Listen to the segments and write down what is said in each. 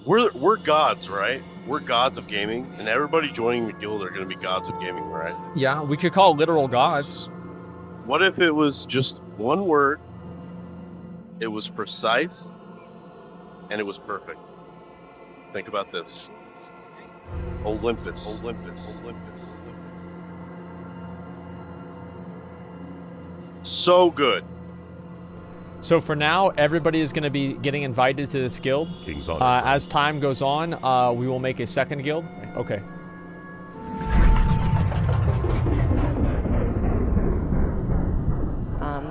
we're gods, right? We're gods of gaming, and everybody joining the guild are going to be gods of gaming, right? Yeah, we could call literal gods. What if it was just one word? It was precise, and it was perfect. Think about this. Olympus. Olympus. Olympus. So good. So for now, everybody is going to be getting invited to this guild. As time goes on, we will make a second guild. Okay.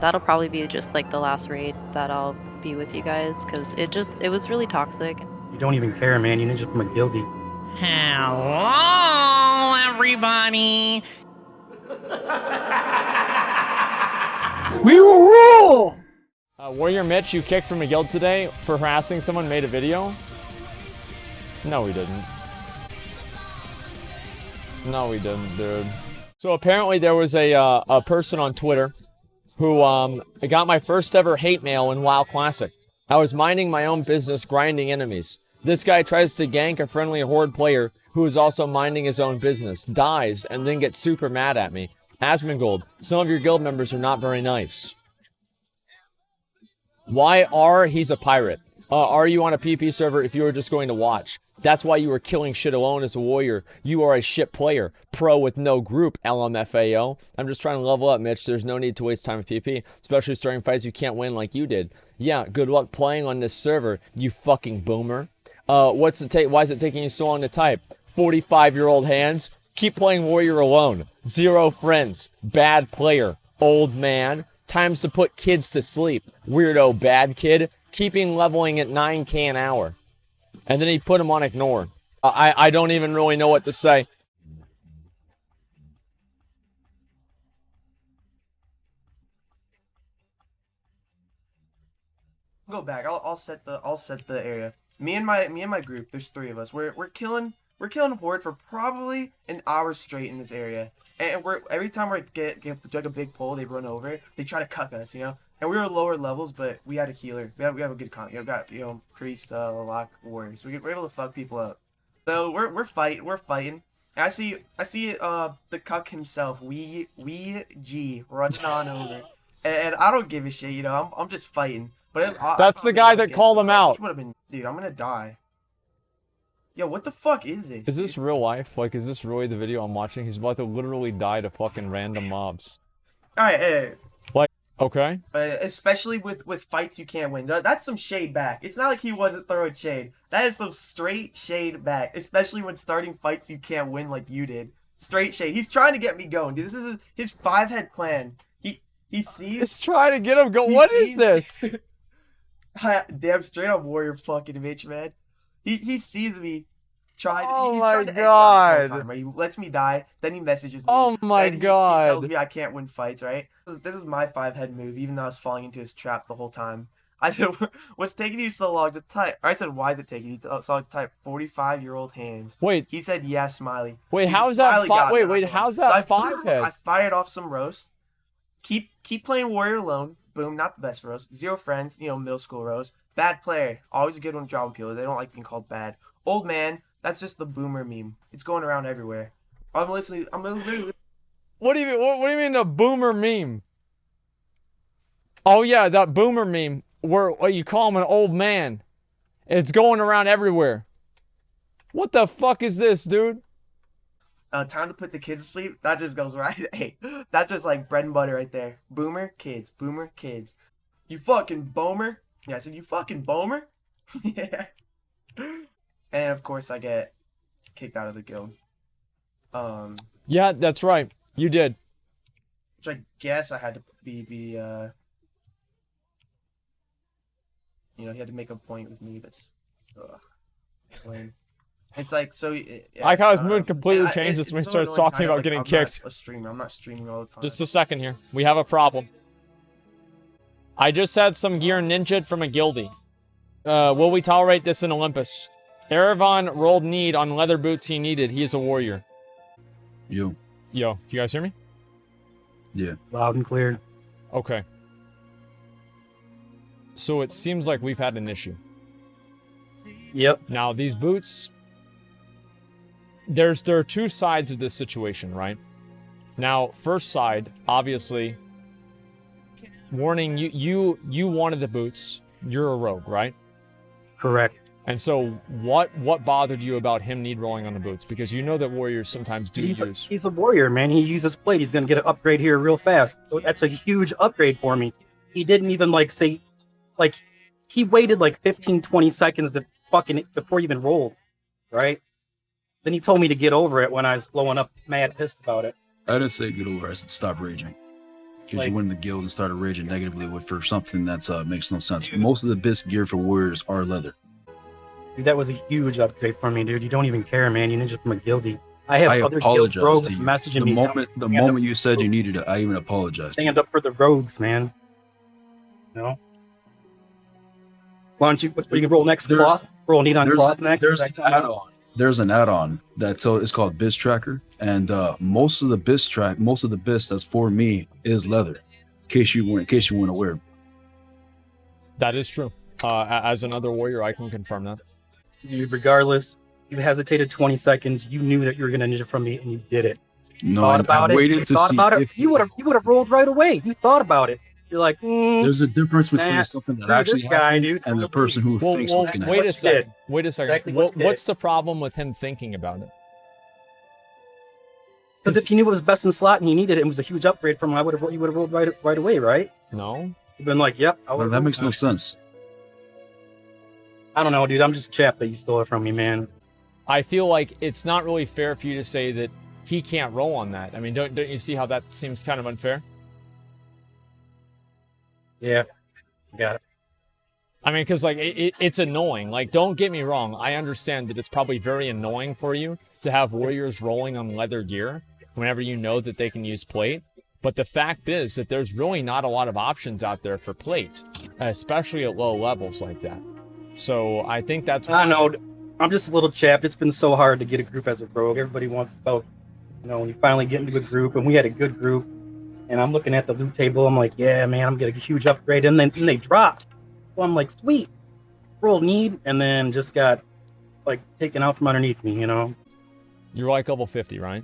That'll probably be just like the last raid that I'll be with you guys, because it was really toxic. You don't even care, man. You ninja from a guildie. Hello, everybody. We will rule! Warrior Mitch, you kicked from a guild today for harassing someone, made a video? No, we didn't. No, we didn't, dude. So apparently there was a person on Twitter who got my first ever hate mail in WoW Classic. I was minding my own business, grinding enemies. This guy tries to gank a friendly horde player who is also minding his own business, dies, and then gets super mad at me. Asmongold, some of your guild members are not very nice. Why are he's a pirate? Are you on a PP server if you were just going to watch? That's why you were killing shit alone as a warrior. You are a shit player. Pro with no group, LMFAO. I'm just trying to level up, Mitch. There's no need to waste time with PP, especially starting fights you can't win like you did. Yeah, good luck playing on this server, you fucking boomer. Why is it taking you so long to type? 45-year-old hands? Keep playing warrior alone. Zero friends. Bad player. Old man. Times to put kids to sleep. Weirdo bad kid. Keeping leveling at 9k an hour. And then he put him on ignore. I don't even really know what to say. Go back. I'll set the area. Me and my group. There's 3 of us. We're killing horde for probably an hour straight in this area. And every time we get like a big pull, they run over. They try to cuck us, you know. And we were lower levels, but we had a healer. We have a good con. We got priest, lock, warrior. So we're able to fuck people up. So we're fighting. And I see the cuck himself, Wee G, running on over. And I don't give a shit, you know. I'm just fighting. But that's the guy that called him out. Would have been, dude. I'm gonna die. Yo, what the fuck is this? Is this real life? Like, is this really the video I'm watching? He's about to literally die to fucking random mobs. Alright, hey. Like, okay. Especially with fights you can't win. That's some shade back. It's not like he wasn't throwing shade. That is some straight shade back. Especially when starting fights you can't win like you did. Straight shade. He's trying to get me going, dude. This is his 5-head plan. He sees... He's trying to get him going. What is this? Damn straight up warrior fucking bitch, man. He sees me try. Oh he's my trying to god! time, right? He lets me die. Then he messages me. Oh my god! He tells me I can't win fights. Right? This is my 5-head move. Even though I was falling into his trap the whole time. I said, "What's taking you so long to type?" Or I said, "Why is it taking you so long to type?" 45-year-old hands. Wait. He said, "Yeah, Smiley." Wait, Dude, how's that? Wait, how's that so 5-head? I fired off some roast. Keep playing warrior alone. Boom, not the best roast. 0 friends. You know, middle school roast. Bad player. Always a good one to drop people. They don't like being called bad. Old man, that's just the boomer meme. It's going around everywhere. I'm literally... What do you mean? What do you mean a boomer meme? Oh yeah, that boomer meme where you call him an old man. It's going around everywhere. What the fuck is this, dude? Time to put the kids to sleep. That just goes right. Hey, that's just like bread and butter right there. Boomer kids. Boomer kids. You fucking boomer. Yeah, I said you fucking boomer. Yeah. And of course I get kicked out of the guild. Yeah, that's right. You did. Which I guess I had to be you know, he had to make a point with me, but lame. It's like, so yeah, I like how his mood completely changes when he starts talking about getting kicked. I'm not a streamer. I'm not streaming all the time. Just a second here. We have a problem. I just had some gear ninja'd from a guildie. Will we tolerate this in Olympus? Erevan rolled need on leather boots he needed. He is a warrior. Yo, you guys hear me? Yeah. Loud and clear. Okay. So it seems like we've had an issue. Yep. Now, these boots, there are two sides of this situation, right? Now, first side, obviously, warning, you wanted the boots. You're a rogue, right? Correct. And so what bothered you about him need rolling on the boots? Because you know that warriors sometimes do use... He's a warrior, man. He uses plate. He's going to get an upgrade here real fast. So that's a huge upgrade for me. He didn't even, like, say... Like, he waited, like, 15, 20 seconds to fucking... Before he even rolled, right? Then he told me to get over it when I was blowing up mad pissed about it. I didn't say get over. I said stop raging. Because Like- you went in the guild and started raging negatively for something that's makes no sense. Most of the best gear for warriors are leather. Dude, that was a huge upgrade for me, dude. You don't even care, man. You ninja from a guildie. I have I other guild apologize rogues to you. messaging The me. moment you said you needed it, I even apologized. Stand up for the rogues, man. You know? Why don't you can roll next There's- cloth? Roll need on cloth next? There's Is that an add-on. There's an add-on that's it's called Biz Tracker, and most of the Biz that's for me is leather. In case you weren't aware. That is true. As another warrior, I can confirm that. Dude, regardless, you hesitated 20 seconds. You knew that you were gonna ninja from me, and you did it. No, Thought I about it. waited You to thought see about it. if You would have rolled right away. You thought about it. You're like, there's a difference between Nah, something that screw actually this guy, happened dude. and the person who thinks what's gonna wait happen. a second. Wait a second. Exactly what you did. What's the problem with him thinking about it? Because if he knew it was best in slot and he needed it, and it was a huge upgrade from him, you would have rolled right away, right? No. You've been like, yep. Well, that makes no sense. I don't know, dude. I'm just chapped that you stole it from me, man. I feel like it's not really fair for you to say that he can't roll on that. I mean, don't you see how that seems kind of unfair? Yeah, got it. I mean, because like it's annoying. Like, don't get me wrong. I understand that it's probably very annoying for you to have warriors rolling on leather gear whenever you know that they can use plate. But the fact is that there's really not a lot of options out there for plate, especially at low levels like that. So I think that's. I know. I'm just a little chapped. It's been so hard to get a group as a rogue. Everybody wants about, when you finally get into a group, and we had a good group. And I'm looking at the loot table. I'm like, yeah, man, I'm getting a huge upgrade. And then they dropped. So I'm like, sweet. Roll need. And then just got, like, taken out from underneath me, You're like level 50, right?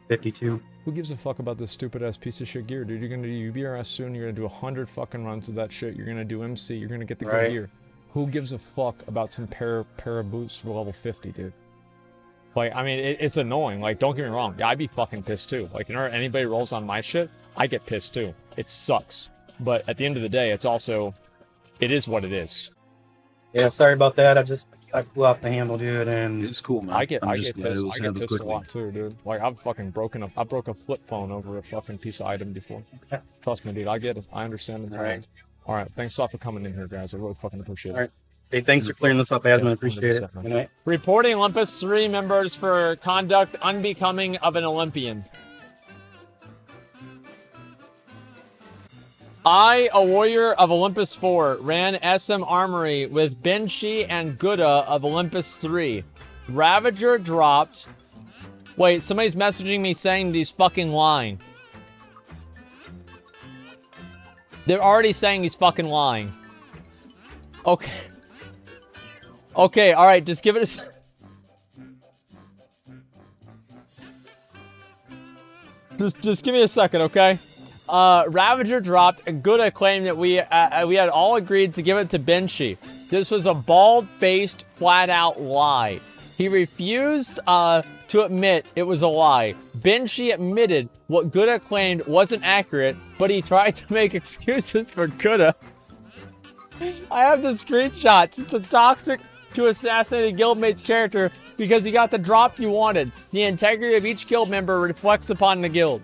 52. Who gives a fuck about this stupid ass piece of shit gear, dude? You're gonna do UBRS soon. You're gonna do 100 fucking runs of that shit. You're gonna do MC. You're gonna get the good Right. gear. Who gives a fuck about some pair of boots for level 50, dude? Like, I mean, it's annoying. Like, don't get me wrong. I'd be fucking pissed too. Like, anybody rolls on my shit, I get pissed too. It sucks. But at the end of the day, it is what it is. Yeah, sorry about that. I flew off the handle, dude, and It's cool, man. I get I'm just pissed. glad it was I get handled pissed a quickly. lot too, dude. Like, I broke a flip phone over a fucking piece of item before. Trust me, dude. I get it. I understand it. All right. Thanks a lot for coming in here, guys. I really fucking appreciate it. All right. Hey, thanks for clearing this up, Asmon. Appreciate it. 100%, man. Good night. Reporting Olympus 3 members for conduct unbecoming of an Olympian. I, a warrior of Olympus 4, ran SM Armory with Benshi and Gouda of Olympus 3. Ravager dropped. Wait, somebody's messaging me saying he's fucking lying. They're already saying he's fucking lying. Okay. Okay, alright, just give it a... Just give me a second, okay? Ravager dropped, and Gouda claimed that we had all agreed to give it to Benshi. This was a bald-faced, flat-out lie. He refused to admit it was a lie. Benshi admitted what Gouda claimed wasn't accurate, but he tried to make excuses for Gouda. I have the screenshots. It's a toxic to assassinate a guildmate's character because he got the drop you wanted. The integrity of each guild member reflects upon the guild.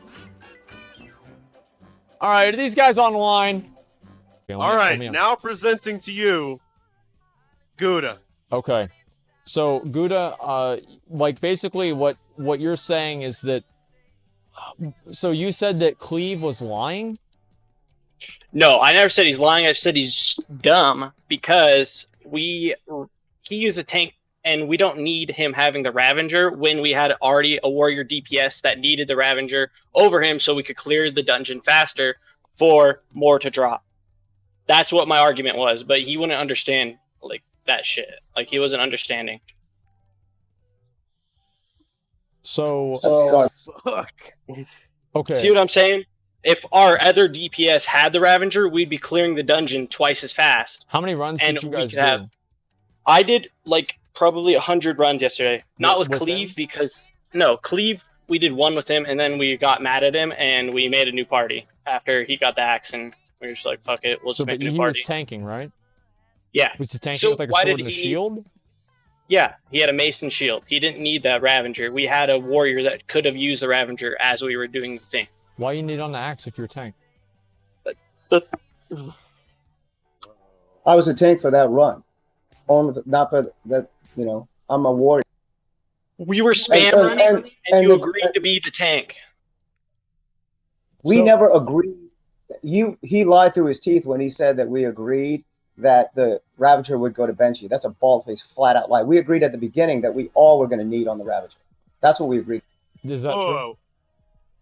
All right, are these guys on the line? Okay, All right, now presenting to you, Gouda. Okay, so Gouda, like basically what you're saying is that. So you said that Cleve was lying? No, I never said he's lying. I said he's dumb because he used a tank and we don't need him having the Ravager when we had already a warrior DPS that needed the Ravager over him so we could clear the dungeon faster for more to drop. That's what my argument was, but he wouldn't understand that shit. Like, he wasn't understanding. So, Fuck. okay. See what I'm saying? If our other DPS had the Ravager, we'd be clearing the dungeon twice as fast. How many runs And did you we guys could do? have- I did like probably 100 runs yesterday. Not with With Cleve him? because no, Cleve we did one with him and then we got mad at him and we made a new party after he got the axe and we were just like, fuck it, we'll So, just make but a new he party. was tanking, right? Yeah. Was he tanking So with like a why sword did and a he- shield? Yeah, he had a mason shield. He didn't need that Ravager. We had a warrior that could have used the Ravager as we were doing the thing. Why you need on the axe if you're a tank? I was a tank for that run. Only not for that, you know, I'm a warrior. We were spam And- running and, and you the- agreed to be the tank. We So- never agreed. He lied through his teeth when he said that we agreed that the Ravager would go to Benji. That's a bald-faced, flat-out lie. We agreed at the beginning that we all were going to need on the Ravager. That's what we agreed. Is that true? Oh.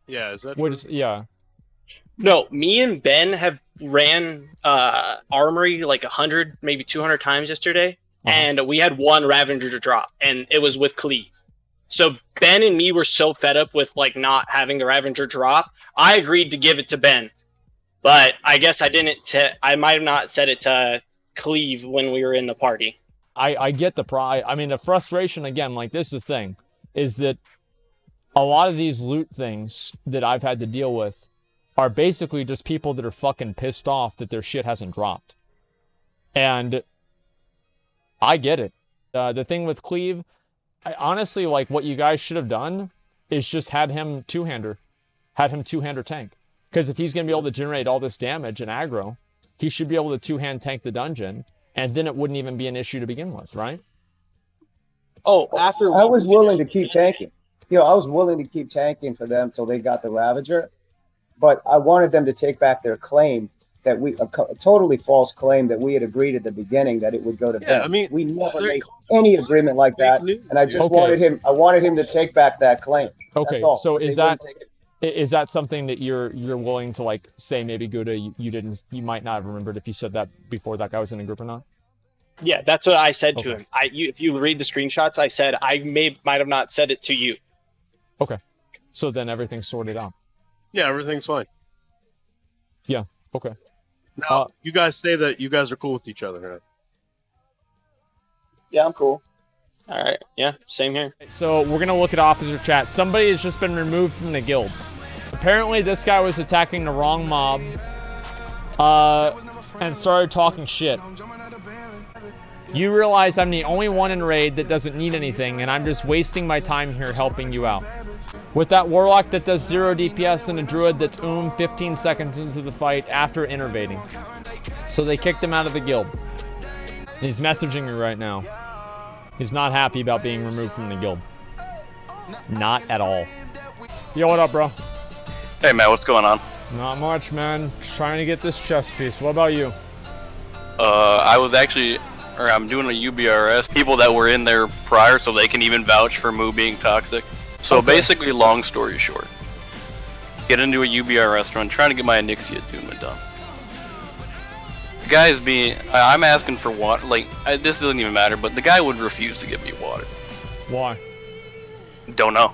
Yeah, is that What true? is, yeah. No, me and Ben have ran Armory like 100, maybe 200 times yesterday, and we had one Ravager to drop, and it was with Cleve. So Ben and me were so fed up with like not having the Ravager drop, I agreed to give it to Ben. But I guess I didn't. I might have not said it to Cleve when we were in the party. I get the pride. I mean, the frustration, again, like this is the thing, is that a lot of these loot things that I've had to deal with are basically just people that are fucking pissed off that their shit hasn't dropped. And I get it. The thing with Cleve, I honestly, like, what you guys should have done is just had him two-hander tank. Because if he's going to be able to generate all this damage and aggro, he should be able to two-hand tank the dungeon, and then it wouldn't even be an issue to begin with, right? Oh, after I was willing to keep tanking. You know, I was willing to keep tanking for them till they got the Ravager, but I wanted them to take back their claim that a totally false claim that we had agreed at the beginning that it would go to Yeah, Ben. I mean, we never they're made any agreement like that, news, and I just Okay. wanted him to take back that claim. Okay, That's all. so But they is that wouldn't take it. is that something that you're willing to, like, say maybe Gouda, you might not have remembered if you said that before that guy was in the group or not? Yeah, that's what I said to Okay. him. If you read the screenshots, I said I might have not said it to you. Okay. So then everything's sorted out. Yeah, everything's fine. Yeah, okay. Now, you guys say that you guys are cool with each other, right? Yeah, I'm cool. All right. Yeah, same here. So we're going to look at officer chat. Somebody has just been removed from the guild. Apparently this guy was attacking the wrong mob and started talking shit. You realize I'm the only one in raid that doesn't need anything, and I'm just wasting my time here helping you out. With that warlock that does 0 DPS and a druid that's 15 seconds into the fight after innervating. So they kicked him out of the guild. He's messaging me right now. He's not happy about being removed from the guild. Not at all. Yo, what up, bro? Hey, man, what's going on? Not much, man. Just trying to get this chest piece. What about you? I'm doing a UBRS. People that were in there prior, so they can even vouch for Moo being toxic. So basically, long story short, get into a UBRS run, trying to get my Onyxia attunement done. The guy is I'm asking for water. This doesn't even matter, but the guy would refuse to give me water. Why? Don't know.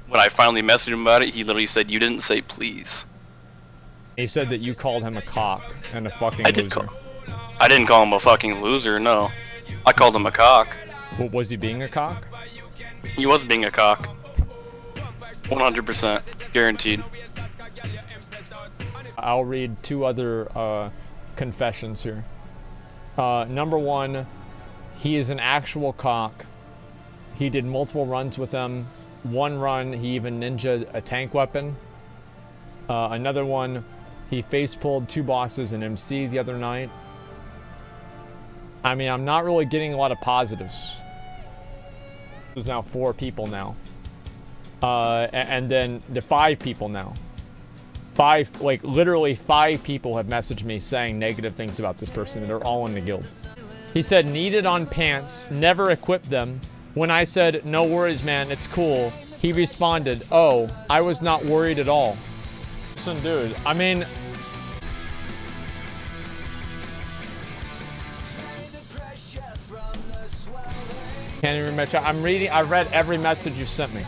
When I finally messaged him about it, he literally said, "You didn't say please." He said that you called him a cock and a fucking I loser. didn't call him a fucking loser, no. I called him a cock. Well, was he being a cock? He was being a cock. 100%. Guaranteed. I'll read two other confessions here. Number one, he is an actual cock. He did multiple runs with them. One run, he even ninja'd a tank weapon. Another one, he face pulled 2 bosses in MC the other night. I mean, I'm not really getting a lot of positives. There's now 4 people now. And then the 5 people now. 5, like literally 5 people have messaged me saying negative things about this person, and they're all in the guild. He said, needed on pants, never equipped them. When I said, no worries, man, it's cool, he responded, oh, I was not worried at all. Listen, dude, I mean, Can't even remember. I'm reading. I read every message you sent me.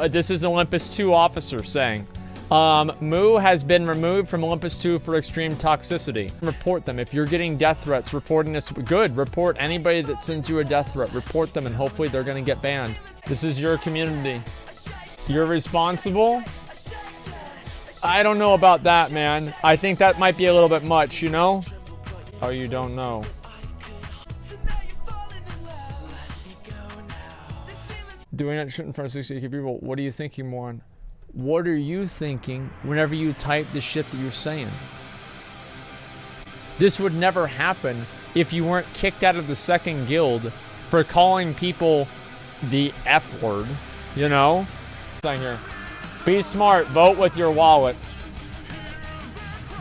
This is Olympus 2 officer saying, Moo has been removed from Olympus 2 for extreme toxicity. Report them. If you're getting death threats, reporting this. Good. Report anybody that sends you a death threat. Report them, and hopefully they're going to get banned. This is your community. You're responsible? I don't know about that, man. I think that might be a little bit much, you know? Oh, you don't know. Doing that shit in front of 60 people, what are you thinking, moron? What are you thinking whenever you type the shit that you're saying? This would never happen if you weren't kicked out of the second guild for calling people the F word, you know? Saying here, be smart, vote with your wallet.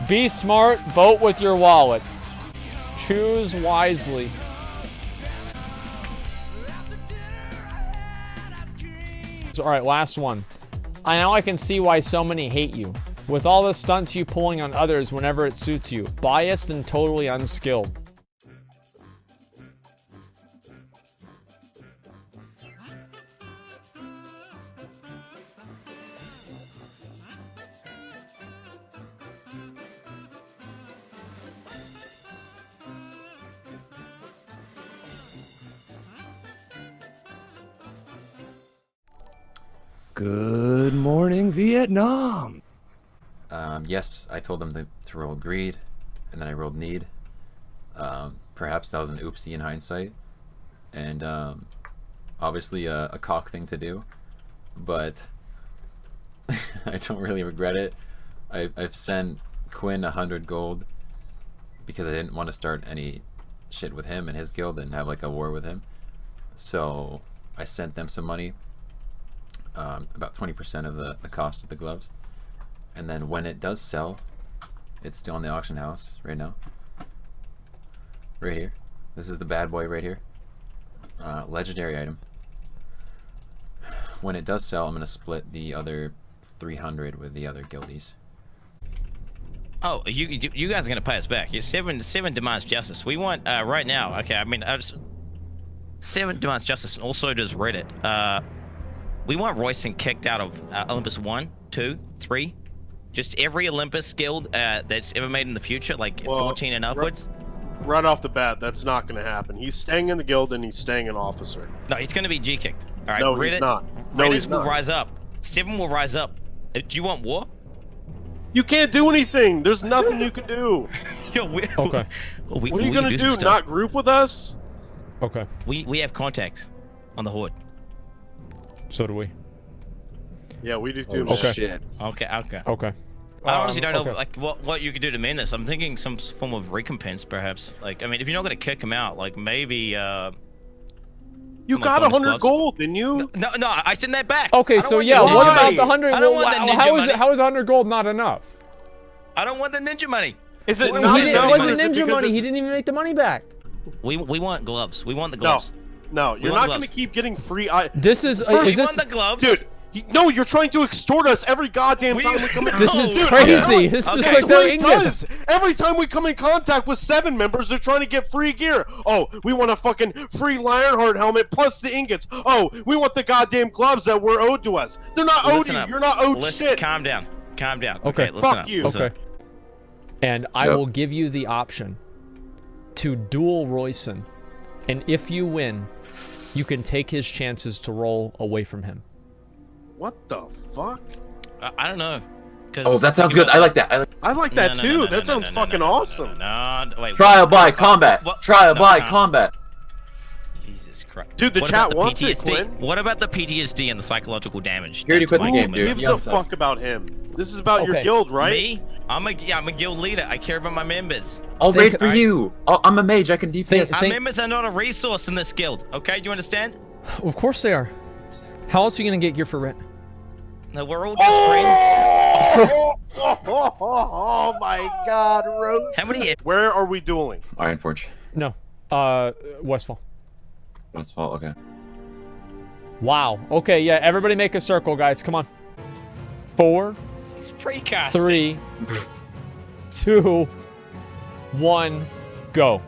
Be smart, vote with your wallet. Choose wisely. All right, last one. Now I can see why so many hate you. With all the stunts you pulling on others whenever it suits you. Biased and totally unskilled. Good morning, Vietnam. Yes, I told them to roll greed, and then I rolled need. Perhaps that was an oopsie in hindsight, and obviously a cock thing to do, but I don't really regret it. I've sent Quin 100 gold because I didn't want to start any shit with him and his guild and have like a war with him. So I sent them some money. About 20% of the cost of the gloves, and then when it does sell, it's still in the auction house right now, right here. This is the bad boy right here, legendary item. When it does sell, I'm gonna split the other 300 with the other guildies. Oh, you guys are gonna pay us back. You're seven demands justice. We want right now. Okay, I mean, 7 demands justice, and also does Reddit. We want Royson kicked out of Olympus 1, 2, 3. Just every Olympus guild that's ever made in the future, like 14 and upwards. Right off the bat, that's not going to happen. He's staying in the guild and he's staying an officer. No, he's going to be G-kicked. All right, no, Reddit, he's not. No, Reddit he's will not. rise up. 7 will rise up. Do you want war? You can't do anything. There's nothing you can do. Yo, okay. What are you going to do? Not group with us? Okay. We have contacts on the Horde. So do we. Yeah, we do too. Okay. Shit. Okay. Okay. I honestly don't know okay. like what you could do to mend this. I'm thinking some form of recompense, perhaps. Like, I mean, if you're not going to kick him out, like maybe. You got 100 gold, didn't you? No, I sent that back. Okay, so yeah, what about the 100? I don't want the ninja money. How is 100 gold not enough? I don't want the ninja money. Is it It not enough? wasn't ninja money. He didn't even make the money back. We want gloves. We want the gloves. No, you're not going to keep getting free. This is. We Is this? want the gloves, dude? No, you're trying to extort us every goddamn time we come in. This is crazy. This is like the ingots. Every time we come in contact with 7 members, they're trying to get free gear. Oh, we want a fucking free Lionheart helmet plus the ingots. Oh, we want the goddamn gloves that were owed to us. They're not owed you. You're not owed shit. Calm down. Calm down. Okay. Listen Fuck up. you. Okay. And I will give you the option to duel Royson, and if you win, you can take his chances to roll away from him. What the fuck? I don't know. Oh, that sounds good. I like that. I like that too. That sounds fucking awesome. No, wait. Trial by combat. Trial by combat. Jesus Christ. Dude, the What chat about wants it, PTSD? Quinn. What about the PTSD and the psychological damage? He already quit the done to game, my dude. Who gives a fuck about him? This is about your guild, right? Me? I'm a guild leader. I care about my members. I'll raid for you. I'm a mage. I can DPS. Our members are not a resource in this guild. Okay, do you understand? Of course they are. How else are you gonna get gear for rent? No, we're all just friends. Oh my God, Rose. How many? Where are we dueling? Ironforge. No. Westfall. Westfall. Okay. Wow. Okay, yeah. Everybody make a circle, guys. Come on. 4, It's precast. 3, 2, 1, go.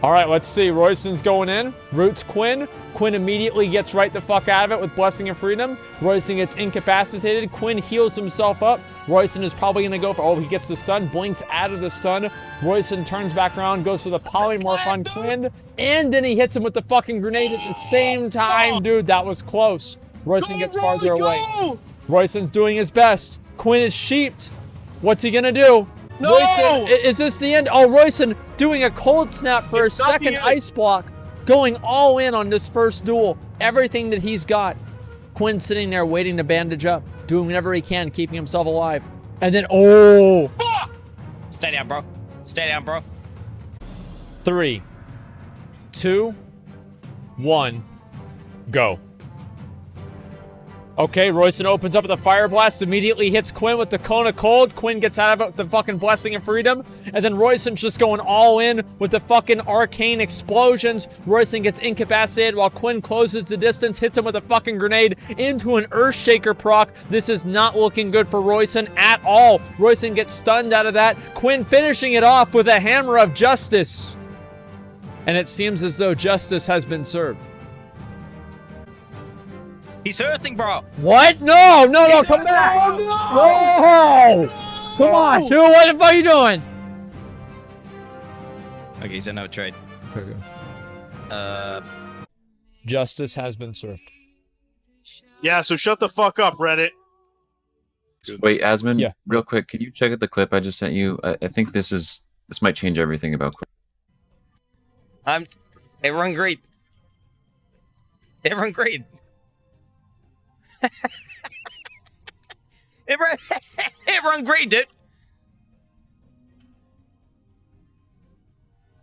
All right, let's see. Royson's going in. Roots Quin. Quin immediately gets right the fuck out of it with Blessing of Freedom. Royson gets incapacitated. Quin heals himself up. Royson is probably going to go for... Oh, he gets the stun. Blinks out of the stun. Royson turns back around, goes for the polymorph on Quin. And then he hits him with the fucking grenade at the same time. Dude, that was close. Royson gets farther away. Royson's doing his best. Quin is sheeped. What's he going to do? No! Royson, is this the end? Oh, Royson doing a cold snap for a second ice block. Going all in on this first duel. Everything that he's got. Quin sitting there waiting to bandage up. Doing whatever he can, keeping himself alive. And then, oh! Stay down, bro. Stay down, bro. 3, 2, 1, go. Okay, Royson opens up with a Fire Blast, immediately hits Quin with the Cone of Cold. Quin gets out of it with the fucking Blessing of Freedom. And then Royson's just going all in with the fucking Arcane Explosions. Royson gets incapacitated while Quin closes the distance, hits him with a fucking grenade into an Earthshaker proc. This is not looking good for Royson at all. Royson gets stunned out of that. Quin finishing it off with a Hammer of Justice. And it seems as though justice has been served. He's hurting, bro. What? No, come back. No. Come on, dude, what the fuck are you doing? Okay, so no trade. Justice has been served. Yeah, so shut the fuck up, Reddit. Wait, Asmon, Yeah. real quick, can you check out the clip I just sent you? I think this might change everything about Quin. Everyone great. Everyone great. Everyone great, dude.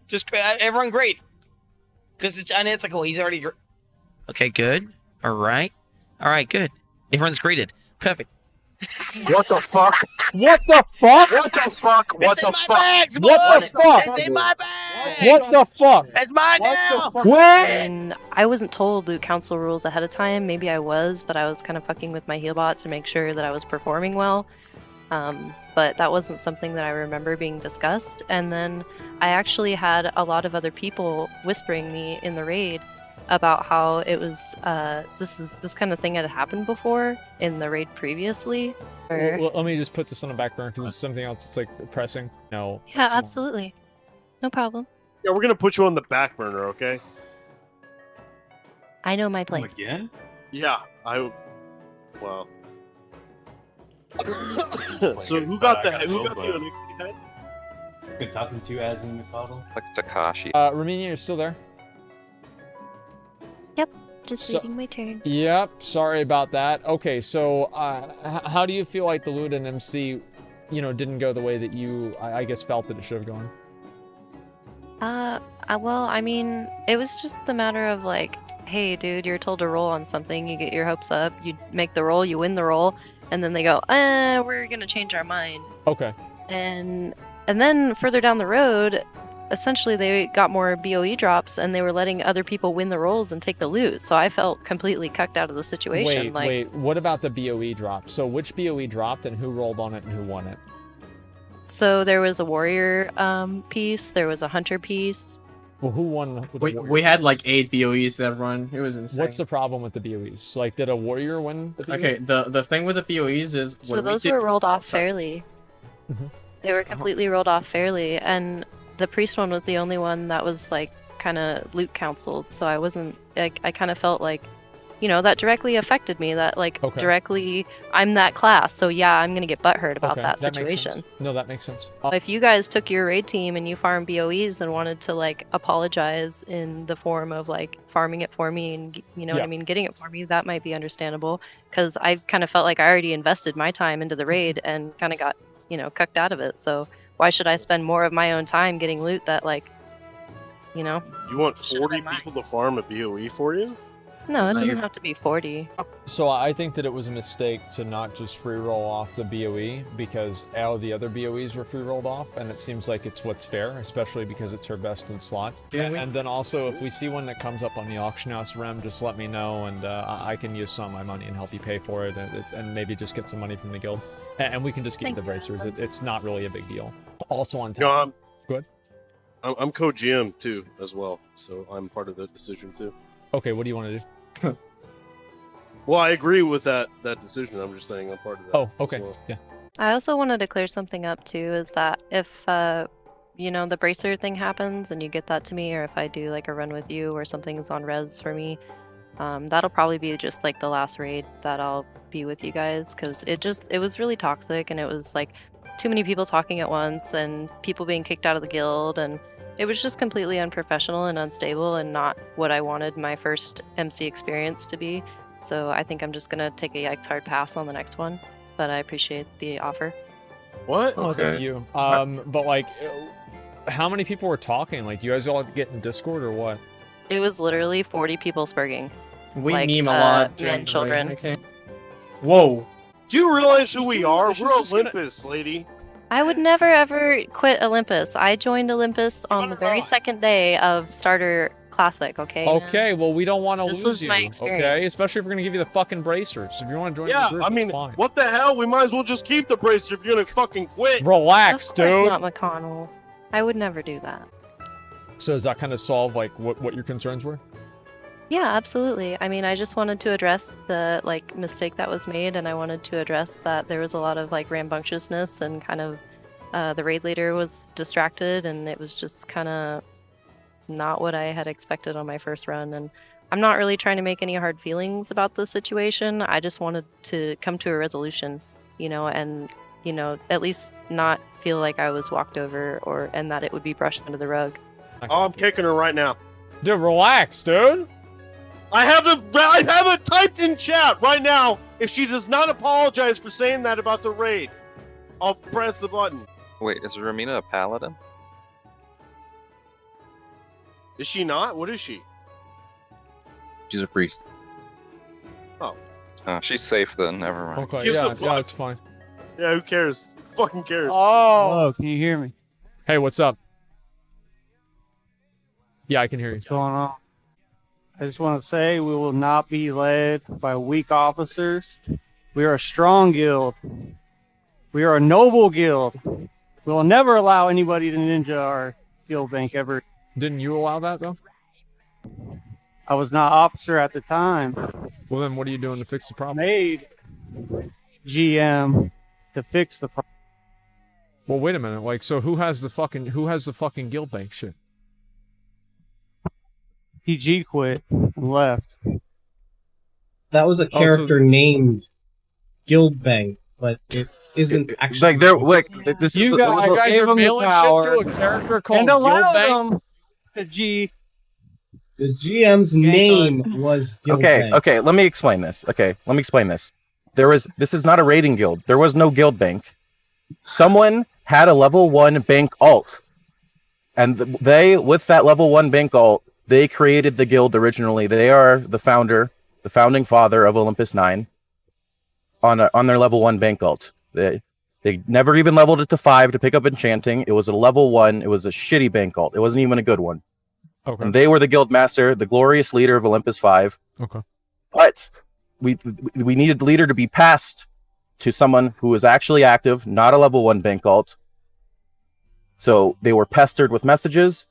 Just everyone great. Because it's unethical. He's already... Okay, good. All right, good. Everyone's greeted. Perfect. What the fuck? What the fuck? What the fuck? What the fuck? Bags, What the fuck? It's in my bag. What the fuck? It's mine now. And I wasn't told loot council rules ahead of time. Maybe I was, but I was kind of fucking with my heal bot to make sure that I was performing well. But that wasn't something that I remember being discussed. And then I actually had a lot of other people whispering me in the raid about how it was this kind of thing had happened before in the raid previously. Or... Well, let me just put this on the back burner because it's something else that's like pressing. No. Yeah, absolutely. No problem. Yeah, we're gonna put you on the back burner, okay? I know my place. Again? Yeah, well. So who got the NXT head? Good talking to you, Asmon McConnell. Like Takashi. Ramenia, you're still there? Yep, just waiting my turn. Yep, sorry about that. Okay, so how do you feel like the loot and MC, didn't go the way that you, I guess, felt that it should have gone? Well, I mean, it was just the matter of like, hey, dude, you're told to roll on something, you get your hopes up, you make the roll, you win the roll, and then they go, we're gonna change our mind. Okay. And then further down the road, essentially they got more BOE drops and they were letting other people win the rolls and take the loot. So I felt completely cucked out of the situation. Wait, what about the BOE drop? So which BOE dropped and who rolled on it and who won it? So there was a warrior piece, there was a hunter piece. Well, who won? We had like 8 BOEs that run. It was insane. What's the problem with the BOEs? Like, did a warrior win the BOE? Okay, the thing with the BOEs is... So those were rolled off fairly. Mm-hmm. They were completely rolled off fairly, and the priest one was the only one that was like kind of loot counseled. So I wasn't. I kind of felt like, that directly affected me. That like directly, I'm that class. So yeah, I'm gonna get butthurt about that situation. No, that makes sense. If you guys took your raid team and you farmed BOEs and wanted to like apologize in the form of like farming it for me and what I mean, getting it for me, that might be understandable. Because I kind of felt like I already invested my time into the raid and kind of got cucked out of it. So why should I spend more of my own time getting loot that like, You want 40 people to farm a BOE for you? No, it doesn't have to be 40. So I think that it was a mistake to not just free roll off the BOE because all the other BOEs were free rolled off, and it seems like it's what's fair, especially because it's her best in slot. Yeah. And then also, if we see one that comes up on the auction house rem, just let me know, and I can use some of my money and help you pay for it, and maybe just get some money from the guild, and we can just keep the bracers. It's not really a big deal. Also on top. Go I'm co-GM too, as well, so I'm part of the decision too. Okay, what do you want to do? Well, I agree with that decision. I'm just saying I'm part of that. Oh, okay, well. yeah. I also wanted to clear something up too, is that if you know, the bracer thing happens and you get that to me, or if I do like a run with you or something's on res for me, that'll probably be just like the last raid that I'll be with you guys, because it was really toxic, and it was like too many people talking at once and people being kicked out of the guild, and it was just completely unprofessional and unstable and not what I wanted my first MC experience to be. So I think I'm just gonna take a yikes hard pass on the next one, but I appreciate the offer. What? Oh, it's up to you. But like, how many people were talking? Like, do you guys all get in Discord or what? It was literally 40 people spurging. We like, meme a lot. men, children. Okay. Whoa. Do you realize who we are? We're Olympus, lady. I would never ever quit Olympus. I joined Olympus on the very second day of starter classic, okay? Okay, well, we don't want to This lose was you, my okay? experience. Especially if we're going to give you the fucking bracers. If you want to join Yeah, the group, I mean, it's fine. what the hell? We might as well just keep the bracer if you're gonna fucking quit. Relax, Of course dude. not, McConnell. I would never do that. So does that kind of solve, like, what your concerns were? Yeah, absolutely. I mean, I just wanted to address the like mistake that was made, and I wanted to address that there was a lot of like rambunctiousness and kind of the raid leader was distracted, and it was just kind of not what I had expected on my first run. And I'm not really trying to make any hard feelings about the situation. I just wanted to come to a resolution, you know, and you know, at least not feel like I was walked over and that it would be brushed under the rug. Oh, I'm kicking her right now. Dude, relax, dude. I have it typed in chat right now. If she does not apologize for saying that about the raid, I'll press the button. Wait, is Ramina a paladin? Is she not? What is she? She's a priest. Oh. She's safe then, never mind. Okay, Gives a yeah, fuck. yeah, it's fine. Yeah, who cares? Who fucking cares? Oh! Hello, can you hear me? Hey, what's up? Yeah, I can hear you. What's going on? I just want to say we will not be led by weak officers. We are a strong guild. We are a noble guild. We will never allow anybody to ninja our guild bank ever. Didn't you allow that, though? I was not officer at the time. Well, then what are you doing to fix the problem? Made GM to fix the problem. Well, wait a minute. Like, so who has the fucking guild bank shit? PG quit and left. That was a character named Guildbank, but it isn't actually. Like there, like this is. You guys are mailing shit to a character called and allowed Guildbank? them to G. The GM's name was Guildbank. Okay. Let me explain this. This is not a raiding guild. There was no guild bank. Someone had a level 1 bank alt, and they, with that level 1 bank alt, they created the guild originally. They are the founding father of Olympus 9 on their level 1 bank alt. They never even leveled it to 5 to pick up enchanting. It was a level 1. It was a shitty bank alt. It wasn't even a good one. Okay. And they were the guild master, the glorious leader of Olympus 5. Okay. But we needed the leader to be passed to someone who was actually active, not a level 1 bank alt. So they were pestered with messages,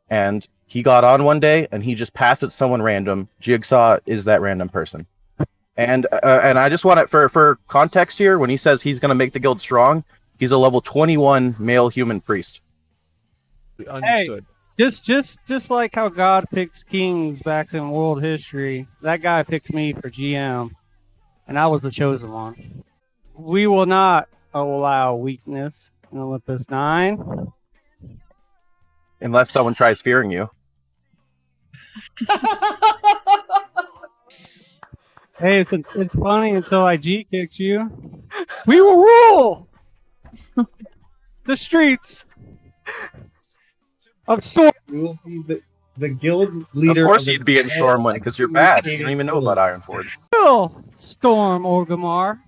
and he got on one day and he just passed it to someone random. Jigsaw is that random person. And I just want it for context here. When he says he's going to make the guild strong, he's a level 21 male human priest. Understood. Hey, just like how God picks kings back in world history, that guy picked me for GM, and I was the chosen one. We will not allow weakness in Olympus 9. Unless someone tries fearing you. Hey, it's funny until I G kicked you. We will rule the streets of Storm. You will be the guild leader. Of course you'd be in Stormwind, because you're bad. You don't even know about Ironforge. Kill Storm Orgrimmar.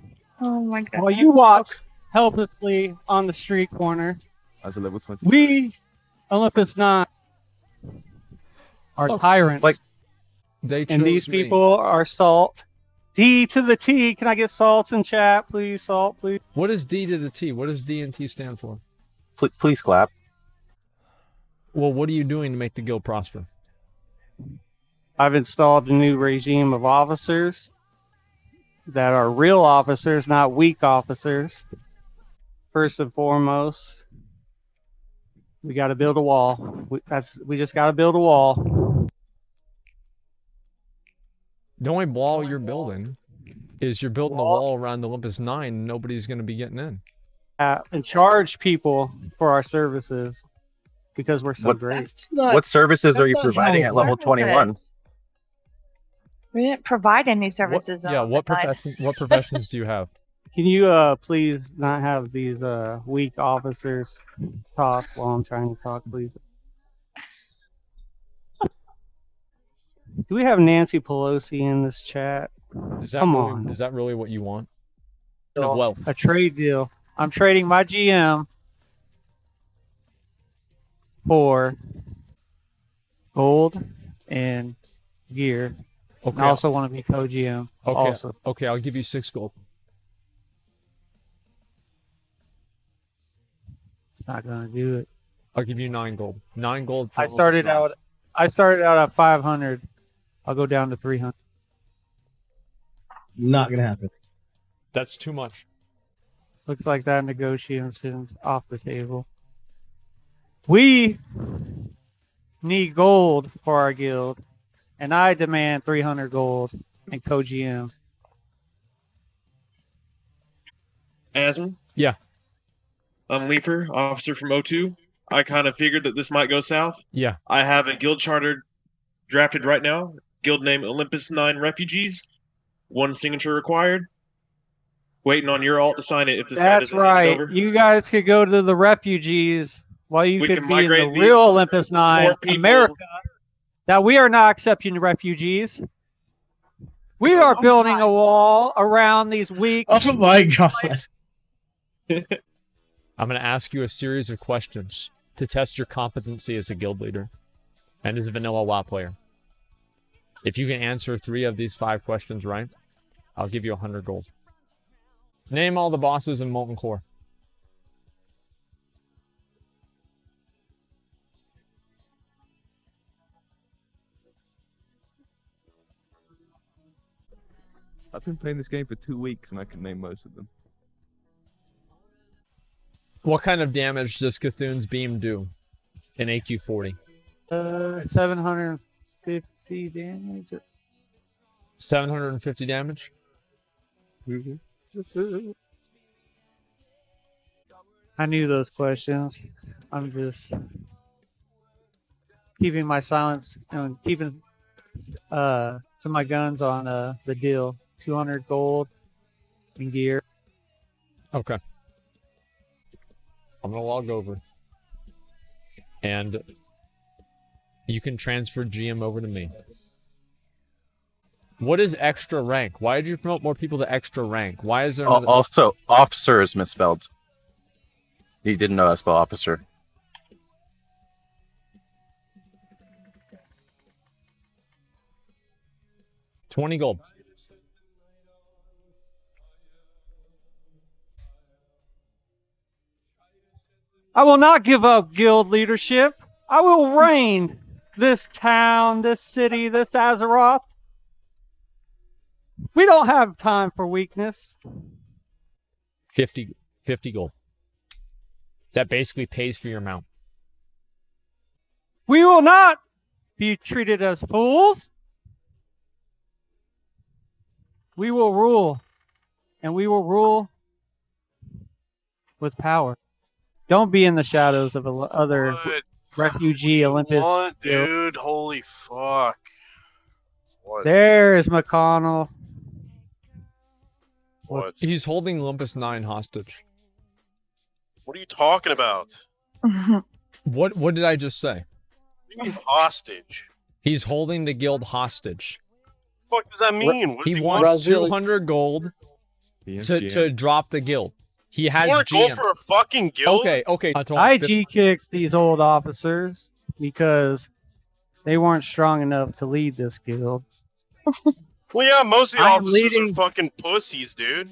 Oh my god. While you watch helplessly on the street corner. As a level 20. We, Olympus 9, are tyrants. Like, and these people are salt. D to the T. Can I get salt in chat, please? Salt, please. What is D to the T? What does D and T stand for? Please clap. Well, what are you doing to make the guild prosper? I've installed a new regime of officers that are real officers, not weak officers. First and foremost, we got to build a wall. We just got to build a wall. The only wall you're building is you're building the wall around Olympus 9. Nobody's going to be getting in. And charge people for our services because we're so great. What services are you providing at level 21? We didn't provide any services. Yeah, what professions do you have? Can you please not have these weak officers talk while I'm trying to talk, please? Do we have Nancy Pelosi in this chat? Come on. Is that really what you want? Wealth. A trade deal. I'm trading my GM for gold and gear. Okay. And I also want to be co-GM. Okay. Also. Okay, I'll give you 6 gold. It's not gonna do it. I'll give you 9 gold. 9 gold. I started out at 500. I'll go down to 300. Not gonna happen. That's too much. Looks like that negotiation's off the table. We need gold for our guild, and I demand 300 gold and co-GM. Asm? Yeah. I'm Leafer, officer from O2. I kind of figured that this might go south. Yeah. I have a guild charter drafted right now. Guild name Olympus 9 Refugees. 1 signature required. Waiting on your alt to sign it if this guy doesn't hand it over. You guys could go to the refugees while you We could can be in the migrate real these Olympus 9 people. America. That we are not accepting refugees. We are building a wall around these weak. Oh my god. I'm going to ask you a series of questions to test your competency as a guild leader and as a vanilla WoW player. If you can answer 3 of these 5 questions right, I'll give you 100 gold. Name all the bosses in Molten Core. I've been playing this game for 2 weeks and I can name most of them. What kind of damage does Cthulhu's Beam do in AQ40? 750 damage. 750 damage? I knew those questions. I'm just keeping my silence and keeping some of my guns on the deal. 200 gold and gear. Okay. I'm going to log over. And you can transfer GM over to me. What is extra rank? Why did you promote more people to extra rank? Why is there another... Also, officer is misspelled. He didn't know how to spell officer. $20 gold. I will not give up guild leadership. I will reign this town, this city, this Azeroth. We don't have time for weakness. 50 gold. That basically pays for your mount. We will not be treated as fools. We will rule. And we will rule with power. Don't be in the shadows of other refugee Olympus. What, dude? Holy fuck. What? There's McConnell. What? He's holding Olympus 9 hostage. What are you talking about? What did I just say? What do you mean hostage? He's holding the guild hostage. What the fuck does that mean? What does He want? wants 200 gold to drop the guild. He has 200 GM. gold for a fucking guild? Okay. I G-kicked these old officers because they weren't strong enough to lead this guild. Well, yeah, most of the I'm officers leading- are fucking pussies, dude.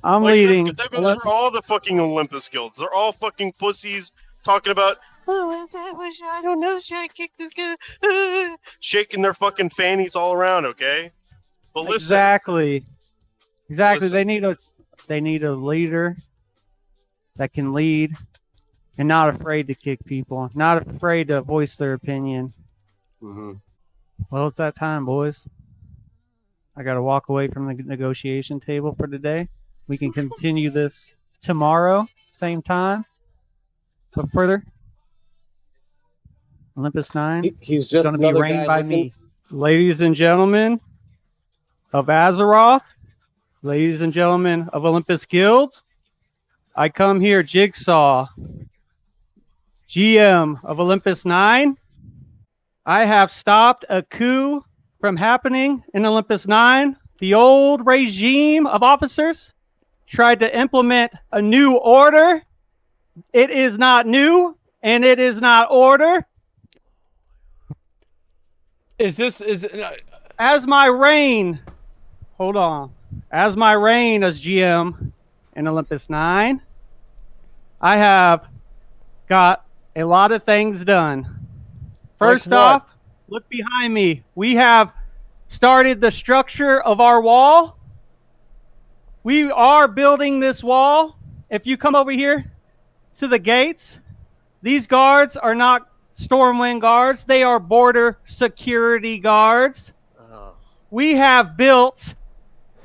I'm Like, leading. That goes for all the fucking Olympus guilds. They're all fucking pussies talking about, Oh, I don't know. Should I kick this guy? Shaking their fucking fannies all around. Okay. But listen. Exactly. Exactly. Listen. They need a leader that can lead and not afraid to kick people, not afraid to voice their opinion. Mm-hmm. Well, it's that time, boys. I got to walk away from the negotiation table for today. We can continue this tomorrow, same time. But further, Olympus 9 He's just going to be another reigned guy by looking- me. Ladies and gentlemen of Azeroth, ladies and gentlemen of Olympus Guilds, I come here, Jigsaw, GM of Olympus 9. I have stopped a coup from happening in Olympus 9. The old regime of officers tried to implement a new order. It is not new, and it is not order. As my reign, hold on. As my reign as GM in Olympus 9, I have got a lot of things done. First off, look behind me. We have started the structure of our wall. We are building this wall. If you come over here to the gates, these guards are not Stormwind guards. They are border security guards. We have built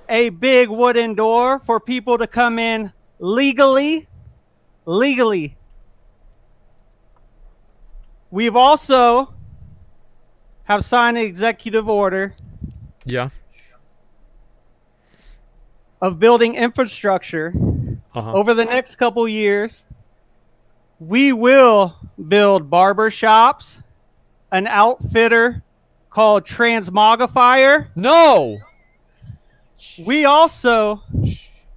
a big wooden door for people to come in legally. We've also have signed an executive order. Yeah. Of building infrastructure over the next couple years. We will build barber shops, an outfitter called Transmogrifier. No! We also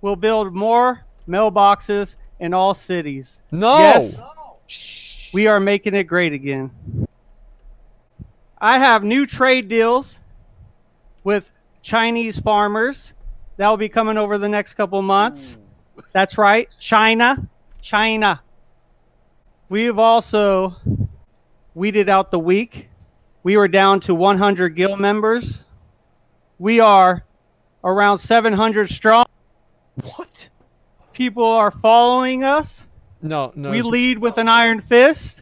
will build more mailboxes in all cities. No! Yes, we are making it great again. I have new trade deals with Chinese farmers that will be coming over the next couple months. That's right, China. We have also weeded out the weak. We were down to 100 guild members. We are around 700 strong. What? People are following us. No. We lead with an iron fist.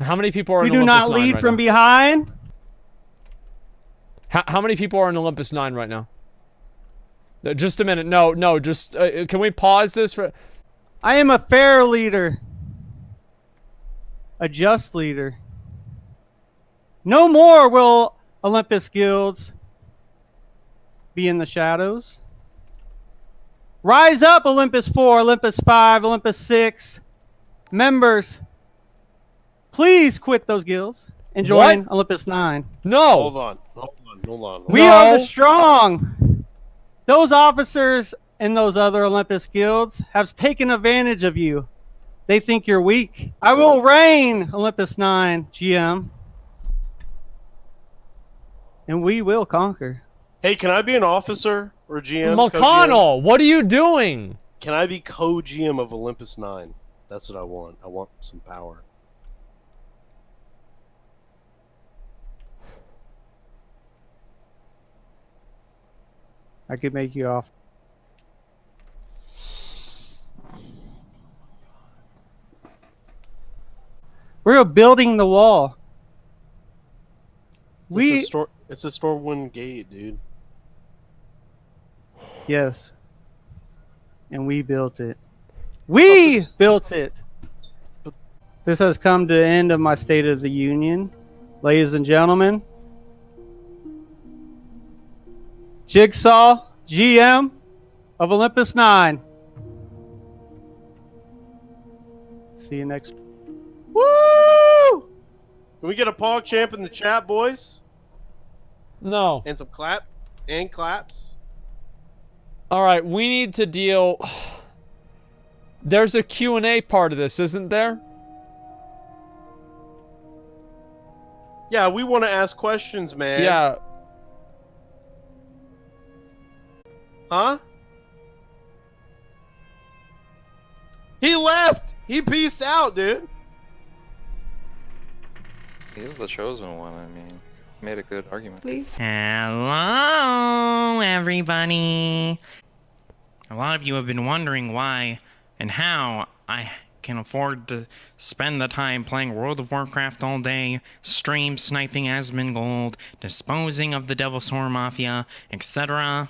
How many people are We in do Olympus not 9 lead right from now? behind. How many people are in Olympus 9 right now? Just a minute. No. Just can we pause this for? I am a fair leader. A just leader. No more will Olympus guilds be in the shadows. Rise up, Olympus 4, Olympus 5, Olympus 6. Members, please quit those guilds and join Olympus 9. No! Hold on. We are the strong. Those officers and those other Olympus guilds have taken advantage of you. They think you're weak. I will reign, Olympus 9, GM. And we will conquer. Hey, can I be an officer or GM? McConnell, what are you doing? Can I be co-GM of Olympus 9? That's what I want. I want some power. I could make you off. We're building the wall. It's a Stormwind gate, dude. Yes. And we built it. We built it! This has come to the end of my State of the Union. Ladies and gentlemen, Jigsaw, GM of Olympus 9. See you next. Woo! Can we get a Pog Champ in the chat, boys? No. And some claps. All right, we need to deal. There's a Q&A part of this, isn't there? Yeah, we want to ask questions, man. Yeah. Huh? He left! He peaced out, dude! He's the chosen one. I mean, made a good argument. Hello, everybody. A lot of you have been wondering why and how I can afford to spend the time playing World of Warcraft all day, stream sniping Asmongold, disposing of the Devilsaur Mafia, etc.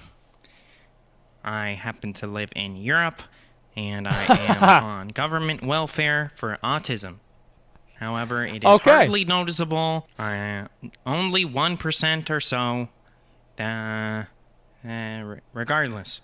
I happen to live in Europe, and I am on government welfare for autism. However, it is hardly noticeable. Only 1% or so. Regardless.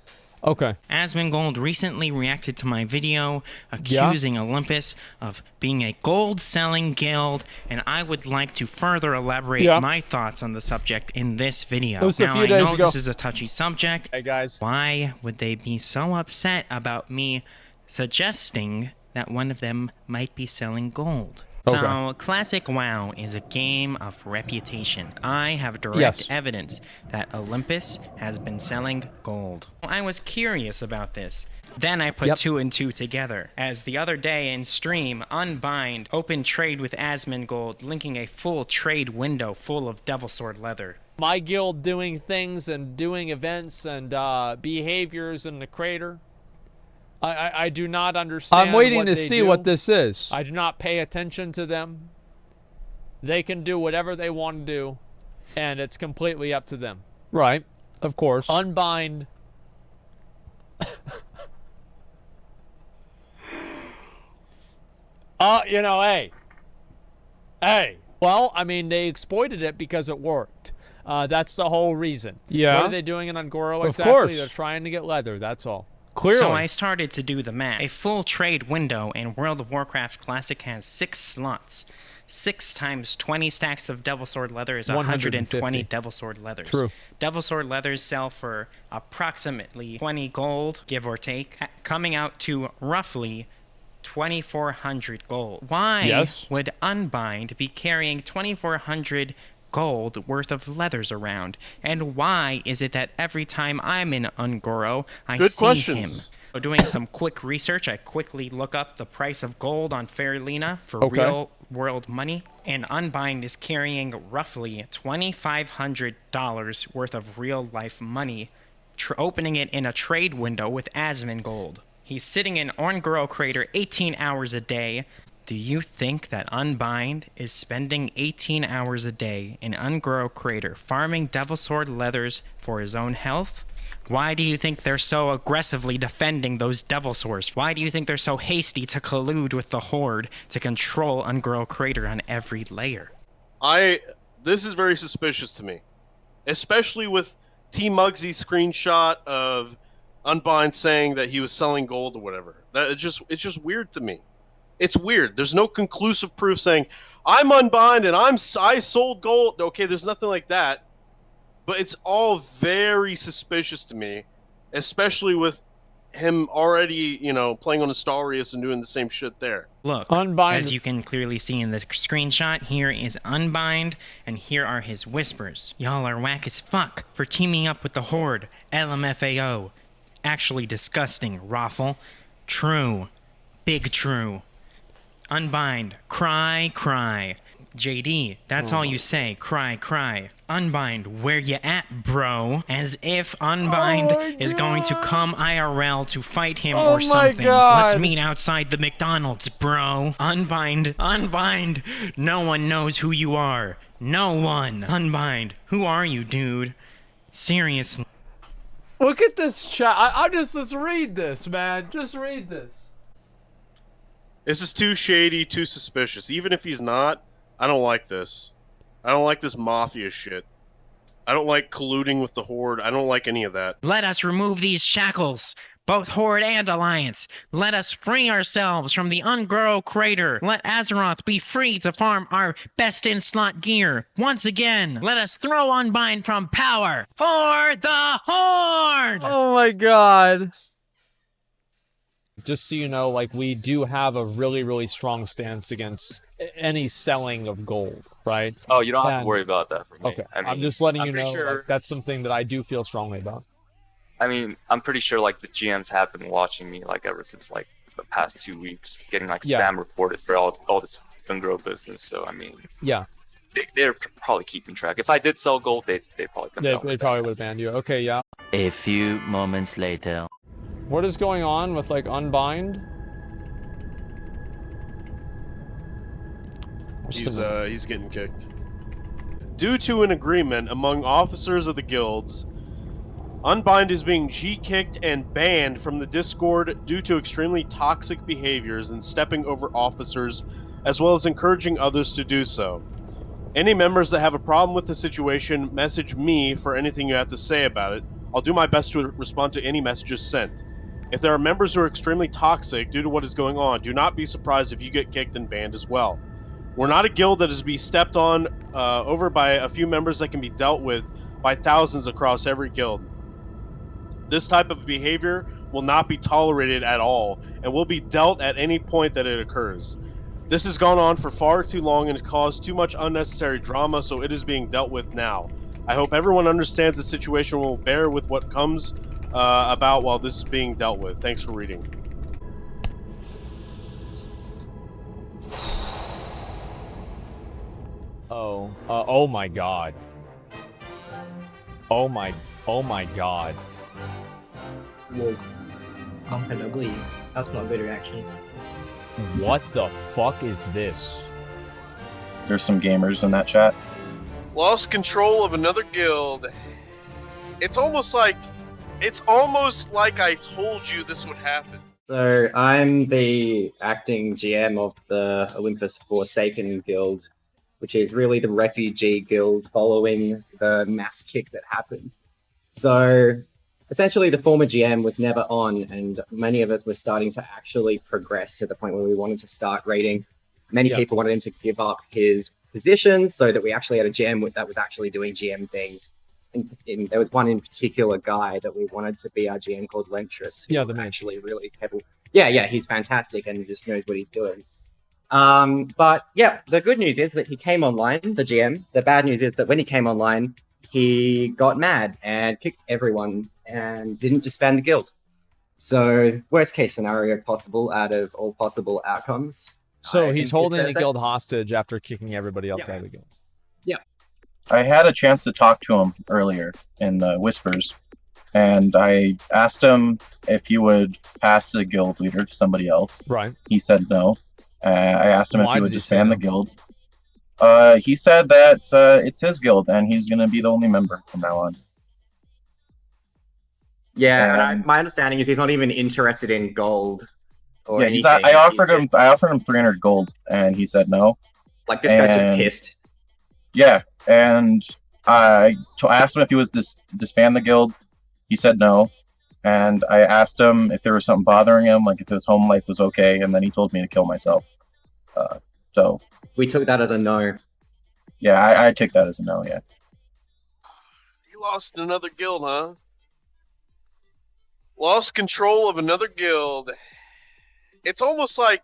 Okay. Asmongold recently reacted to my video accusing Olympus of being a gold-selling guild, and I would like to further elaborate my thoughts on the subject in this video. It was a Now, few I days know ago. this is a touchy subject. Hey, guys. Why would they be so upset about me suggesting that one of them might be selling gold? Okay. So, Classic WoW is a game of reputation. I have direct evidence that Olympus has been selling gold. I was curious about this. Then I put 2 and 2 together, as the other day in stream, Unbind opened trade with Asmongold, linking a full trade window full of Devilsaur leather. My guild doing things and doing events and behaviors in the crater. I do not understand. I'm waiting what to they see do. what this is. I do not pay attention to them. They can do whatever they want to do, and it's completely up to them. Right, of course. Unbind. You know, hey. Well, I mean, they exploited it because it worked. That's the whole reason. Yeah. What are they doing in Ungoro exactly? course. They're trying to get leather, that's all. Clearly. So I started to do the math. A full trade window in World of Warcraft Classic has 6 slots. 6 times 20 stacks of Devilsaur leather is 120 Devilsaur leathers. True. Devilsaur leathers sell for approximately 20 gold, give or take, coming out to roughly 2,400 gold. Why would Unbind be carrying 2,400 gold worth of leathers around? And why is it that every time I'm in Ungoro, I see him? So doing some quick research, I quickly look up the price of gold on Fairlina for real world money, and Unbind is carrying roughly $2,500 worth of real life money, opening it in a trade window with Asmongold. He's sitting in Ungoro Crater 18 hours a day. Do you think that Unbind is spending 18 hours a day in Ungoro Crater farming Devilsaur leathers for his own health? Why do you think they're so aggressively defending those Devilsaurs? Why do you think they're so hasty to collude with the Horde to control Ungoro Crater on every layer? This is very suspicious to me. Especially with T. Mugsy's screenshot of Unbind saying that he was selling gold or whatever. It's just weird to me. It's weird. There's no conclusive proof saying I'm Unbind and I sold gold. Okay, there's nothing like that. But it's all very suspicious to me, especially with him already, playing on Astarius and doing the same shit there. Look, as you can clearly see in the screenshot, here is Unbind, and here are his whispers. Y'all are whack as fuck for teaming up with the Horde. LMFAO. Actually disgusting, Raffle. True. Big true. Unbind. Cry, cry. JD, that's all you say. Cry, cry. Unbind, where you at, bro? As if Unbind is going to come IRL to fight him or something. Let's meet outside the McDonald's, bro. Unbind, Unbind. No one knows who you are. No one. Unbind, who are you, dude? Seriously. Look at this chat. Let's read this, man. Just read this. This is too shady, too suspicious. Even if he's not, I don't like this. I don't like this Mafia shit. I don't like colluding with the Horde. I don't like any of that. Let us remove these shackles, both Horde and Alliance. Let us free ourselves from the Ungoro Crater. Let Azeroth be free to farm our best-in-slot gear. Once again, let us throw Unbind from power for the Horde! Oh my god. Just so you know, we do have a really, really strong stance against any selling of gold, right? Oh, you don't have to worry about that for me. Okay, I mean, I'm just letting you pretty know sure- that's something that I do feel strongly about. I mean, I'm pretty sure the GMs have been watching me ever since the past 2 weeks, getting Yeah. spam reported for all this Ungro business. So I mean, Yeah. They're probably keeping track. If I did sell gold, they probably come down. They probably would have banned you. Okay, yeah. A few moments later. What is going on with like Unbind? He's getting kicked. Due to an agreement among officers of the guilds, Unbind is being G-kicked and banned from the Discord due to extremely toxic behaviors and stepping over officers, as well as encouraging others to do so. Any members that have a problem with the situation, message me for anything you have to say about it. I'll do my best to respond to any messages sent. If there are members who are extremely toxic due to what is going on, do not be surprised if you get kicked and banned as well. We're not a guild that is to be stepped on over by a few members that can be dealt with by thousands across every guild. This type of behavior will not be tolerated at all and will be dealt at any point that it occurs. This has gone on for far too long and has caused too much unnecessary drama, so it is being dealt with now. I hope everyone understands the situation will bear with what comes about while this is being dealt with. Thanks for reading. Oh my god. Oh my god. Whoa. Pump and ugly. That's not a good reaction. What the fuck is this? There's some gamers in that chat. Lost control of another guild. It's almost like I told you this would happen. So I'm the acting GM of the Olympus Forsaken Guild, which is really the refugee guild following the mass kick that happened. So essentially the former GM was never on, and many of us were starting to actually progress to the point where we wanted to start raiding. Many people wanted him to give up his position so that we actually had a GM that was actually doing GM things. And there was one in particular guy that we wanted to be our GM called Lentrus. Yeah, the man. Actually really heavy. Yeah, he's fantastic and just knows what he's doing. But yeah, the good news is that he came online, the GM. The bad news is that when he came online, he got mad and kicked everyone and didn't disband the guild. So worst case scenario possible out of all possible outcomes. So he's holding the guild hostage after kicking everybody else out of the guild. Yeah. I had a chance to talk to him earlier in the Whispers, and I asked him if he would pass the guild leader to somebody else. Right. He said no. I asked him if he would disband the no? guild. He said that it's his guild, and he's going to be the only member from now on. Yeah, and my understanding is he's not even interested in gold or Yeah, anything. I offered him 300 gold, and he said no. Like, this guy's just pissed. Yeah, and I asked him if he was disband the guild. He said no. And I asked him if there was something bothering him, like if his home life was okay, and then he told me to kill myself. So we took that as a no. Yeah, I took that as a no, yeah. You lost another guild, huh? Lost control of another guild. It's almost like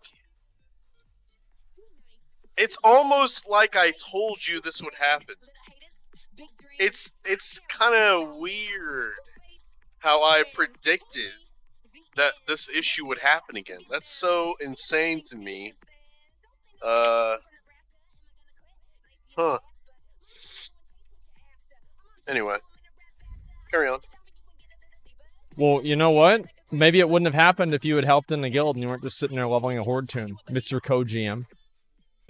I told you this would happen. It's kind of weird how I predicted that this issue would happen again. That's so insane to me. Anyway, carry on. Well, you know what? Maybe it wouldn't have happened if you had helped in the guild and you weren't just sitting there leveling a horde tune, Mr. Co-GM.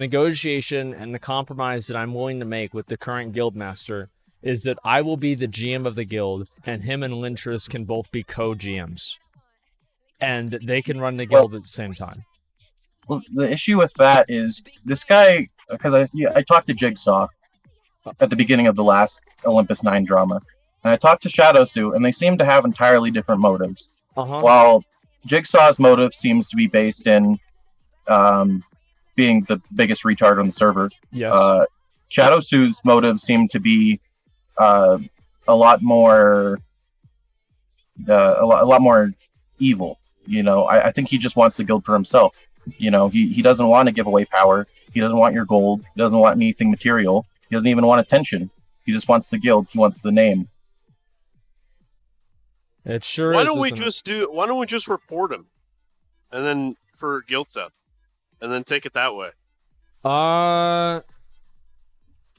Negotiation and the compromise that I'm willing to make with the current guild master is that I will be the GM of the guild, and him and Lintras can both be co-GMs. And they can run the guild at the same time. Well, the issue with that is this guy, because I talked to Jigsaw at the beginning of the last Olympus 9 drama, and I talked to Shadowsuit, and they seem to have entirely different motives. While Jigsaw's motive seems to be based in being the biggest retard on the server, Shadowsuit's motives seem to be a lot more evil. You know, I think he just wants the guild for himself. You know, he doesn't want to give away power. He doesn't want your gold. He doesn't want anything material. He doesn't even want attention. He just wants the guild. He wants the name. It sure Why is. don't we just report him, and then for guild theft, and then take it that way?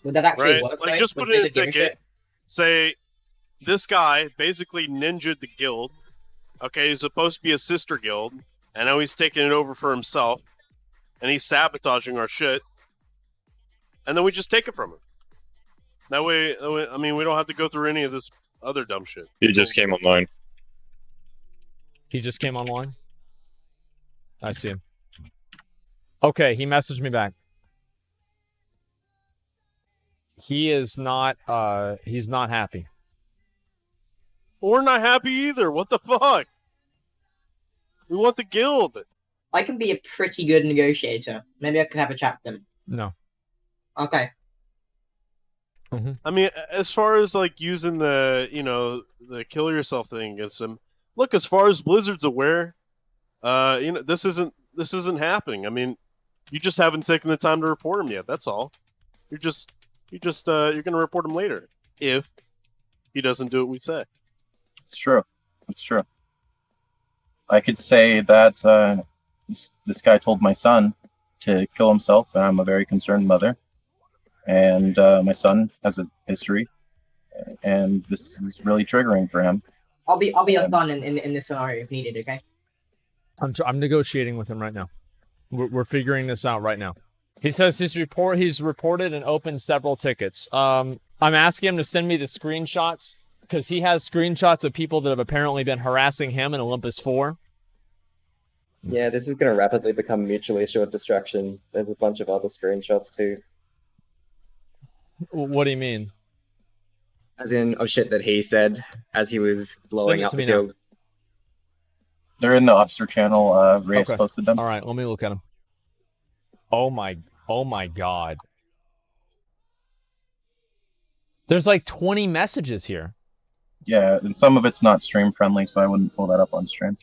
Would that actually right? work? Like, though? just Would put in a Blizzard give ticket. shit? Say, this guy basically ninja'd the guild. Okay, he's supposed to be a sister guild, and now he's taking it over for himself, and he's sabotaging our shit. And then we just take it from him. That way, I mean, we don't have to go through any of this other dumb shit. He just came online. He just came online? I see him. Okay, he messaged me back. He is not, he's not happy. We're not happy either. What the fuck? We want the guild. I can be a pretty good negotiator. Maybe I could have a chat with them. No. Okay. I mean, as far as like using the, the kill yourself thing against him, look, as far as Blizzard's aware, this isn't happening. I mean, you just haven't taken the time to report him yet. That's all. You're gonna report him later if he doesn't do what we say. It's true. It's true. I could say that this guy told my son to kill himself, and I'm a very concerned mother. And my son has a history, and this is really triggering for him. I'll be your son in this scenario if needed. Okay. I'm negotiating with him right now. We're figuring this out right now. He says he's reported and opened several tickets. I'm asking him to send me the screenshots because he has screenshots of people that have apparently been harassing him in Olympus 4. Yeah, this is going to rapidly become mutually assured destruction. There's a bunch of other screenshots too. What do you mean? As in, shit that he said as he was blowing up the guild. They're in the officer channel. Reyes posted them. All right, let me look at them. Oh my god. There's like 20 messages here. Yeah, and some of it's not stream friendly, so I wouldn't pull that up on stream.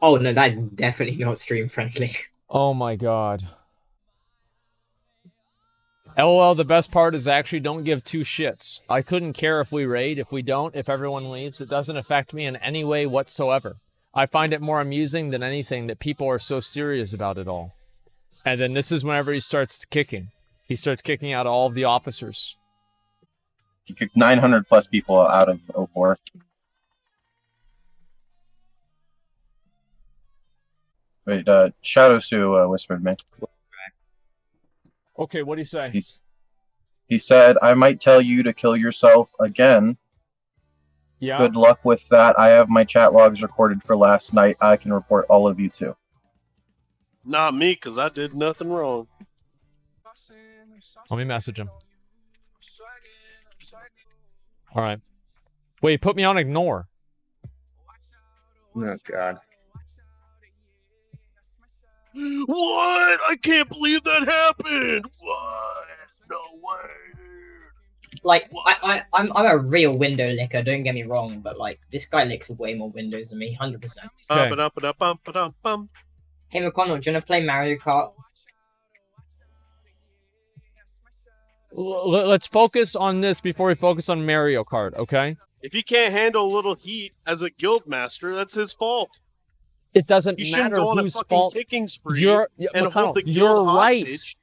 Oh no, that is definitely not stream friendly. Oh my god. LOL, the best part is I actually don't give two shits. I couldn't care if we raid, if we don't, if everyone leaves. It doesn't affect me in any way whatsoever. I find it more amusing than anything that people are so serious about it all. And then this is whenever he starts kicking. He starts kicking out all of the officers. He kicked 900 plus people out of 04. Wait, Shadow Sue whispered me. Okay, what'd he say? He said, I might tell you to kill yourself again. Yeah. Good luck with that. I have my chat logs recorded for last night. I can report all of you too. Not me, because I did nothing wrong. Let me message him. All right. Wait, put me on ignore. Oh, God. What? I can't believe that happened. What? No way. Like, I'm a real window licker, don't get me wrong, but like, this guy licks way more windows than me, 100%. Okay. Hey McConnell, do you want to play Mario Kart? Let's focus on this before we focus on Mario Kart, okay? If he can't handle a little heat as a guild master, that's his fault. It doesn't You matter go on whose a fucking fault. kicking spree You're and hold the you're guild right. hostage.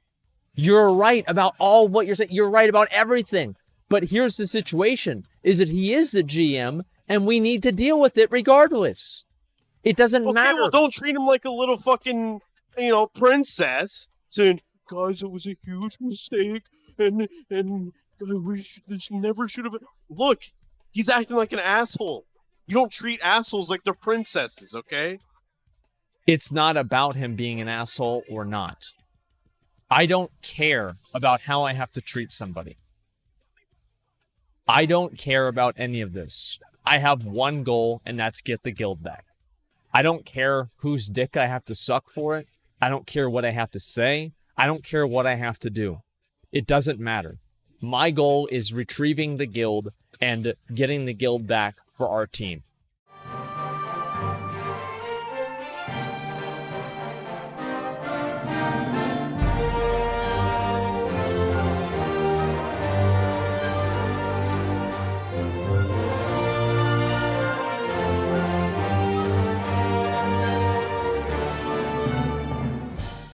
You're right about all what you're saying. You're right about everything. But here's the situation: is that he is the GM, and we need to deal with it regardless. It doesn't matter. Well, don't treat him like a little fucking, princess. Saying, guys, it was a huge mistake, and I wish this never should have. Look, he's acting like an asshole. You don't treat assholes like they're princesses, okay? It's not about him being an asshole or not. I don't care about how I have to treat somebody. I don't care about any of this. I have one goal, and that's get the guild back. I don't care whose dick I have to suck for it. I don't care what I have to say. I don't care what I have to do. It doesn't matter. My goal is retrieving the guild and getting the guild back for our team.